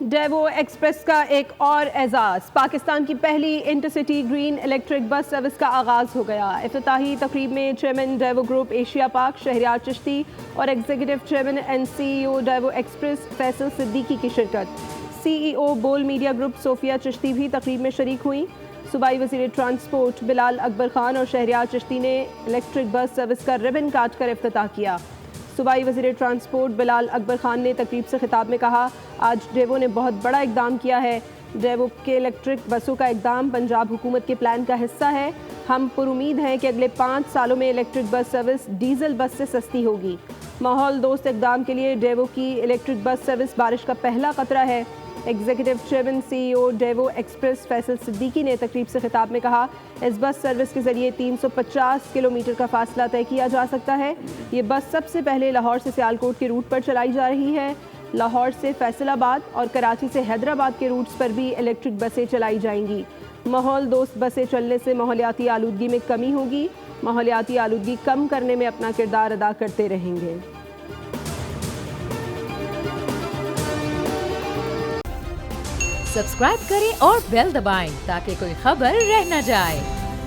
ڈیوو express کا ایک اور اعزاز، پاکستان کی پہلی intercity green electric bus service کا آغاز ہو گیا۔ افتتاحی تقریب میں چیئرمین ڈیوو گروپ ایشیا پاک شہریار چشتی اور executive chairman and C E O Daewoo Express Faisal Siddiqui کی شرکت۔ سی ای او بول میڈیا گروپ صوفیہ چشتی بھی تقریب میں شریک ہوئیں۔ صوبائی وزیر ٹرانسپورٹ بلال اکبر خان اور شہریار چشتی نے الیکٹرک بس سروس کا ربن کاٹ کر افتتاح کیا۔ صوبائی وزیر ٹرانسپورٹ بلال اکبر خان نے تقریب سے خطاب میں کہا، آج ڈیوو نے بہت بڑا اقدام کیا ہے۔ ڈیوو کے الیکٹرک بسوں کا اقدام پنجاب حکومت کے پلان کا حصہ ہے۔ ہم پر امید ہیں کہ اگلے 5 سالوں میں الیکٹرک بس سروس ڈیزل بس سے سستی ہوگی۔ ماحول دوست اقدام کے لیے ڈیوو کی الیکٹرک بس سروس بارش کا پہلا قطرہ ہے۔ Executive chairman C E O Daewoo Express Faisal Siddiqui نے تقریب سے خطاب میں کہا، اس بس سروس کے ذریعے 350 کلومیٹر کا فاصلہ طے کیا جا سکتا ہے۔ یہ بس سب سے پہلے لاہور سے سیالکوٹ کے روٹ پر چلائی جا رہی ہے۔ لاہور سے فیصل آباد اور کراچی سے حیدرآباد کے روٹس پر بھی الیکٹرک بسیں چلائی جائیں گی۔ ماحول دوست بسیں چلنے سے ماحولیاتی آلودگی میں کمی ہوگی۔ ماحولیاتی آلودگی کم کرنے میں اپنا کردار ادا کرتے رہیں گے۔ سبسکرائب کریں اور بیل دبائیں تاکہ کوئی خبر رہ نہ جائے۔